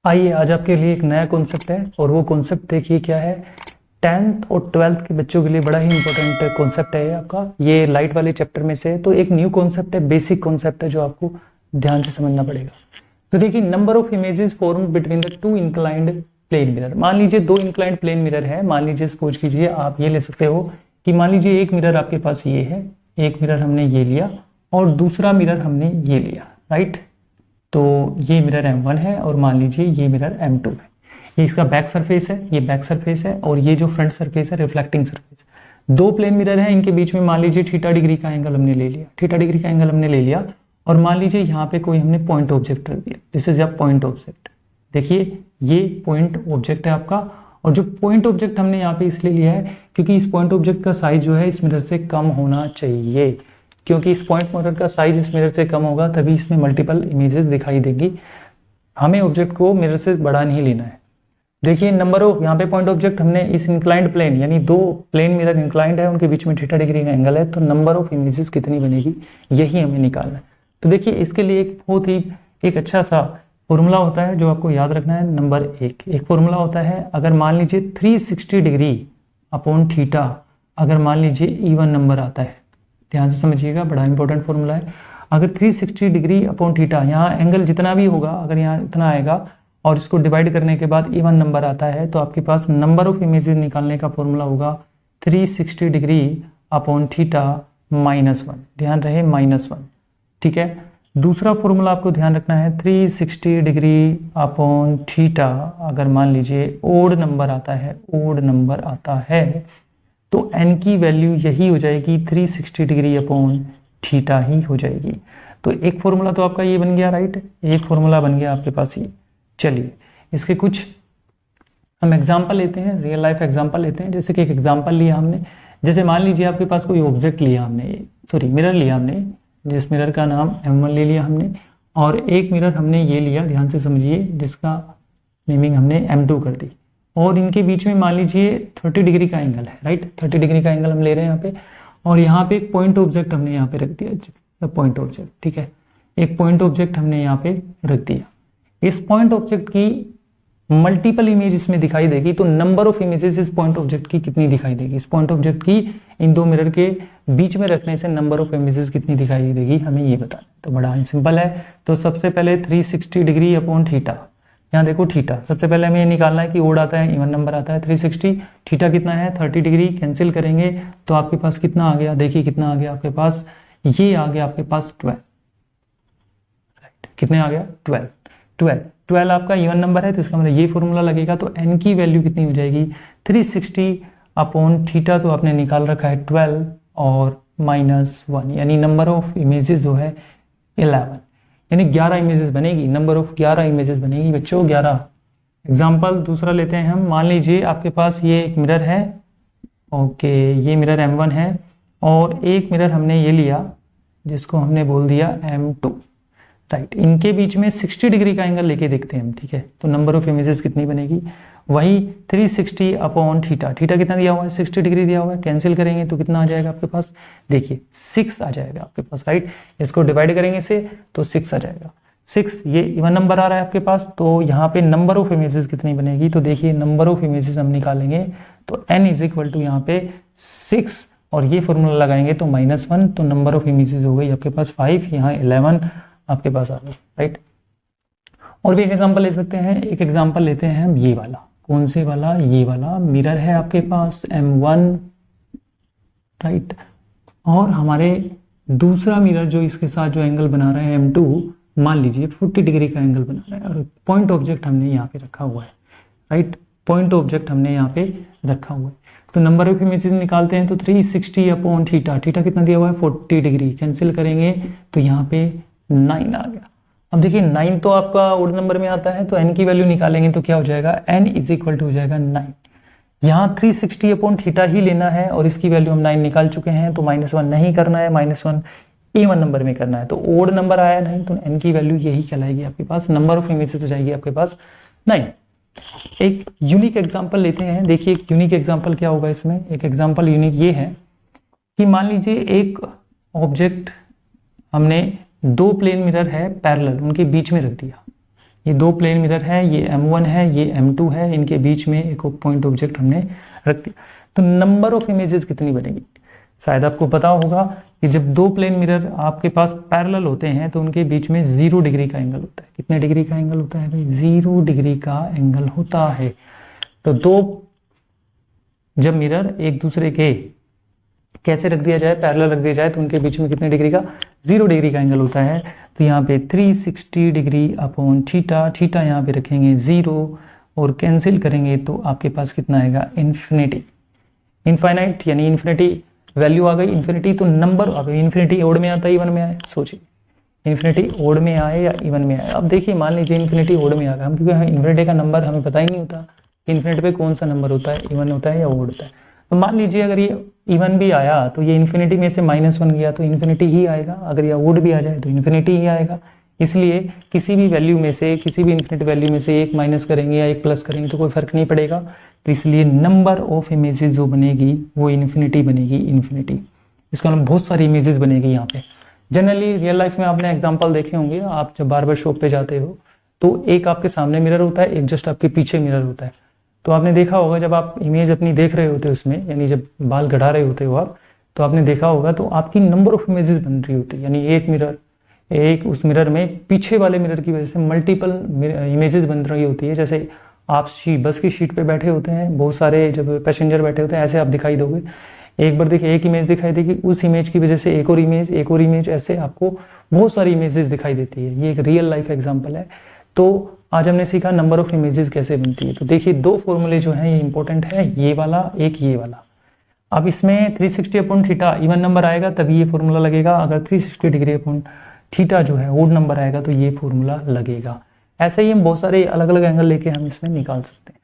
आइए आज आपके लिए एक नया कॉन्सेप्ट है और वो कॉन्सेप्ट देखिए क्या है। 10th और 12th के बच्चों के लिए बड़ा ही इंपॉर्टेंट कॉन्सेप्ट है आपका, ये लाइट वाले चैप्टर में से है। तो एक न्यू कॉन्सेप्ट है, बेसिक कॉन्सेप्ट है जो आपको ध्यान से समझना पड़ेगा। तो देखिए, number of images formed between the two inclined plane mirror. मान लीजिए दो इंक्लाइंड प्लेन मिरर है। मान लीजिए सपोज कीजिए आप ये ले सकते हो कि मान लीजिए एक मिरर आपके पास ये है, एक मिरर हमने ये लिया और दूसरा मिरर हमने ये लिया, राइट। तो ये मिरर M1 है और मान लीजिए ये मिरर M2 है। ये इसका बैक सरफेस है, ये बैक सरफेस है और ये जो फ्रंट सरफेस है रिफ्लेक्टिंग सरफेस। दो प्लेन मिरर हैं, इनके बीच में मान लीजिए थीटा डिग्री का एंगल हमने ले लिया, थीटा डिग्री का एंगल हमने ले लिया और मान लीजिए यहाँ पे कोई हमने पॉइंट ऑब्जेक्ट रख दिया। This is a point object. देखिए ये पॉइंट ऑब्जेक्ट है आपका, और जो पॉइंट ऑब्जेक्ट हमने यहाँ पे इसलिए लिया है क्योंकि इस पॉइंट ऑब्जेक्ट का साइज जो है इस मिरर से कम होना चाहिए, क्योंकि इस पॉइंट मिरर का साइज इस मिरर से कम होगा तभी इसमें मल्टीपल इमेजेस दिखाई देंगी। हमें ऑब्जेक्ट को मिरर से बड़ा नहीं लेना है। देखिए नंबर ऑफ, यहाँ पे पॉइंट ऑब्जेक्ट हमने इस इंक्लाइंड प्लेन, यानी दो प्लेन मिरर इंक्लाइंड है, उनके बीच में थीटा डिग्री का एंगल है, तो नंबर ऑफ इमेजेस कितनी बनेगी यही हमें निकालना है। तो देखिए इसके लिए एक बहुत ही एक अच्छा सा फॉर्मूला होता है जो आपको याद रखना है। नंबर एक फॉर्मूला होता है, अगर मान लीजिए 360 डिग्री अपॉन थीटा, अगर मान लीजिए इवन नंबर आता है, ध्यान से समझिएगा, बड़ा इंपॉर्टेंट फॉर्मूला है। अगर 360 डिग्री अपॉन थीटा, यहाँ एंगल जितना भी होगा अगर यहाँ इतना आएगा और इसको डिवाइड करने के बाद इवन नंबर आता है, तो आपके पास नंबर ऑफ इमेजेस निकालने का फॉर्मूला होगा 360 डिग्री अपॉन थीटा -1। ध्यान रहे -1, ठीक है। दूसरा फॉर्मूला आपको ध्यान रखना है, 360 डिग्री अपॉन थीटा, अगर मान लीजिए ओड नंबर आता है तो n की वैल्यू यही हो जाएगी 360 डिग्री अपॉन थीटा ही हो जाएगी। तो एक फॉर्मूला तो आपका ये बन गया, राइट, एक फॉर्मूला बन गया आपके पास ये। चलिए इसके कुछ हम एग्जांपल लेते हैं, रियल लाइफ एग्जांपल लेते हैं। जैसे कि एक एग्जांपल लिया हमने, जैसे मान लीजिए आपके पास कोई ऑब्जेक्ट लिया हमने, सॉरी मिरर लिया हमने, जिस मिरर का नाम M1 ले लिया हमने, और एक मिरर हमने ये लिया, ध्यान से समझिए, जिसका नेमिंग हमने M2 कर दी, और इनके बीच में मान लीजिए 30 डिग्री का एंगल है, राइट, 30 डिग्री का एंगल हम ले रहे हैं यहाँ पे, और यहाँ पे एक पॉइंट ऑब्जेक्ट हमने यहाँ पे रख दिया, पॉइंट ऑब्जेक्ट, ठीक है, एक पॉइंट ऑब्जेक्ट हमने यहाँ पे रख दिया। इस पॉइंट ऑब्जेक्ट की मल्टीपल इमेज इसमें दिखाई देगी, तो नंबर ऑफ इमेजेस इस पॉइंट ऑब्जेक्ट की कितनी दिखाई देगी, इस पॉइंट ऑब्जेक्ट की इन दो मिरर के बीच में रखने से नंबर ऑफ इमेजेस कितनी दिखाई देगी हमें ये बताना। तो बड़ा सिंपल है। तो सबसे पहले 360 डिग्री अपॉन थीटा, यहाँ देखो थीटा, सबसे पहले हमें ये निकालना है कि ओड आता है, इवन नंबर आता है 360, थीटा कितना है 30 डिग्री, कैंसिल करेंगे तो आपके पास कितना आ गया, देखिए कितना आ गया आपके पास, ये आ गया आपके पास 12, राइट, कितने आ गया 12 आपका इवन नंबर है, तो इसका मतलब ये फॉर्मूला लगेगा। तो n की वैल्यू कितनी हो जाएगी 360 अपॉन थीटा, तो आपने निकाल रखा है 12 और -1, यानी नंबर ऑफ इमेजेस जो है 11, यानी 11 इमेजेस बनेगी, नंबर ऑफ 11 इमेजेस बनेगी बच्चों, 11। एग्जाम्पल दूसरा लेते हैं हम, मान लीजिए आपके पास ये एक मिरर है, ओके, ये मिरर M1 है और एक मिरर हमने ये लिया जिसको हमने बोल दिया M2, राइट। इनके बीच में 60 डिग्री का एंगल लेके देखते हैं हम, ठीक है। तो नंबर ऑफ इमेजेस कितनी बनेगी, वही 360 अपॉन थीटा, थीटा कितना दिया हुआ है 60 डिग्री दिया हुआ है, कैंसिल करेंगे तो कितना आ जाएगा आपके पास, देखिए 6 आ जाएगा आपके पास, राइट। इसको डिवाइड करेंगे से तो 6 आ जाएगा, 6, ये इवन नंबर आ रहा है आपके पास। तो यहाँ पे नंबर ऑफ इमेजेस कितनी बनेगी, तो देखिए नंबर ऑफ इमेजेस हम निकालेंगे तो n इज इक्वल टू यहाँ पे 6 और ये फॉर्मूला लगाएंगे तो -1, तो नंबर ऑफ इमेजेस हो गई आपके पास 5, यहाँ 11 आपके पास आ गई, राइट। और भी एक एग्जांपल ले सकते हैं, एक एग्जांपल लेते हैं हम ये वाला, कौन से वाला, ये वाला मिरर है आपके पास M1, राइट, और हमारे दूसरा मिरर जो इसके साथ जो एंगल बना रहे हैं M2, मान लीजिए 40 डिग्री का एंगल बना रहा है, और पॉइंट ऑब्जेक्ट हमने यहाँ पे रखा हुआ है, राइट, पॉइंट ऑब्जेक्ट हमने यहाँ पे रखा हुआ है। तो नंबर ऑफ इमेजेस निकालते हैं, तो 360 अपॉन थीटा, थीटा कितना दिया हुआ है 40 डिग्री, कैंसिल करेंगे तो यहाँ पे 9 आ गया। अब देखिए 9 तो आपका ओड नंबर में आता है, तो n की वैल्यू निकालेंगे तो क्या हो जाएगा, n इज इक्वल टू हो जाएगा 9। यहाँ 360 अपॉन थीटा ही लेना है और इसकी वैल्यू हम 9 निकाल चुके हैं, तो -1 नहीं करना है, -1 इवन नंबर में करना है। तो ओड नंबर आया नहीं, तो n की वैल्यू यही कहलाएगी आपके पास, नंबर ऑफ इमेजेस हो जाएगी आपके पास 9। एक यूनिक एग्जाम्पल लेते हैं, देखिए एक यूनिक एग्जाम्पल क्या होगा इसमें। एक एग्जाम्पल यूनिक ये है कि मान लीजिए एक ऑब्जेक्ट हमने दो प्लेन मिरर है पैरेलल, उनके बीच में रख दिया, ये दो प्लेन मिरर है, ये M1 है, ये M2 है, इनके बीच में एक पॉइंट ऑब्जेक्ट हमने रख दिया, तो नंबर ऑफ इमेजेस कितनी बनेगी? शायद आपको पता होगा कि जब दो प्लेन मिरर आपके पास पैरेलल होते हैं तो उनके बीच में 0 डिग्री का एंगल होता है। कितने डिग्री का एंगल होता है भाई? 0 डिग्री का एंगल होता है। तो दो जब मिरर एक दूसरे के कैसे रख दिया जाए, पैरेलल रख दिया जाए, तो उनके बीच में कितने डिग्री का? 0 डिग्री का एंगल होता है। तो यहाँ पे 360 डिग्री अपॉन थीटा, थीटा यहाँ पे रखेंगे 0 और कैंसिल करेंगे तो आपके पास कितना आएगा? इन्फिनिटी, इनफाइनाइट, यानी इन्फिनिटी वैल्यू आ गई इन्फिनिटी। तो नंबर, अब इन्फिनिटी ओड में आता है इवन में आए? सोचिए, इन्फिनिटी ओड में आए या इवन में आए? अब देखिए, मान लीजिए इन्फिनिटी ओड में आ गया, हम क्योंकि इन्फिनिटी का नंबर हमें पता ही नहीं होता इन्फिनिटी पे कौन सा नंबर होता है, इवन होता है या ओड होता है। तो मान लीजिए अगर ये इवन भी आया तो ये इन्फिनिटी में से -1 गया तो इन्फिनिटी ही आएगा, अगर ये ओड भी आ जाए तो इन्फिनिटी ही आएगा। इसलिए किसी भी वैल्यू में से, किसी भी इन्फिनिटी वैल्यू में से एक माइनस करेंगे या एक प्लस करेंगे तो कोई फर्क नहीं पड़ेगा। तो इसलिए नंबर ऑफ इमेजेस जो बनेगी वो इन्फिनिटी बनेगी, इन्फिनिटी। इसका मतलब बहुत सारी इमेजेस बनेगी यहाँ पे। जनरली रियल लाइफ में आपने एग्जांपल देखे होंगे, आप जब बार्बर शॉप पे जाते हो तो एक आपके सामने मिरर होता है, एक जस्ट आपके पीछे मिरर होता है। तो आपने देखा होगा जब आप इमेज अपनी देख रहे होते हो उसमें, यानी जब बाल गढ़ा रहे होते हो आप, तो आपने देखा होगा तो आपकी नंबर ऑफ इमेजेस बन रही होती है, यानी एक मिरर, एक उस मिरर में पीछे वाले मिरर की वजह से मल्टीपल इमेजेस बन रही होती है। जैसे आप बस की सीट पे बैठे होते हैं, बहुत सारे जब पैसेंजर बैठे होते हैं, ऐसे आप दिखाई दोगे। एक बार देखिए एक इमेज दिखाई देगी, उस इमेज की वजह से एक और इमेज, एक और इमेज, ऐसे आपको बहुत सारी इमेजेस दिखाई देती है। ये एक रियल लाइफ एग्जांपल है। तो आज हमने सीखा नंबर ऑफ इमेजेस कैसे बनती है। तो देखिए दो फॉर्मूले जो हैं ये इंपॉर्टेंट है, ये वाला एक ये वाला। अब इसमें 360 अपॉन थीटा इवन नंबर आएगा तभी ये फॉर्मूला लगेगा, अगर 360 डिग्री अपॉन थीटा जो है ओड नंबर आएगा तो ये फॉर्मूला लगेगा। ऐसे ही हम बहुत सारे अलग अलग एंगल लेके हम इसमें निकाल सकते हैं।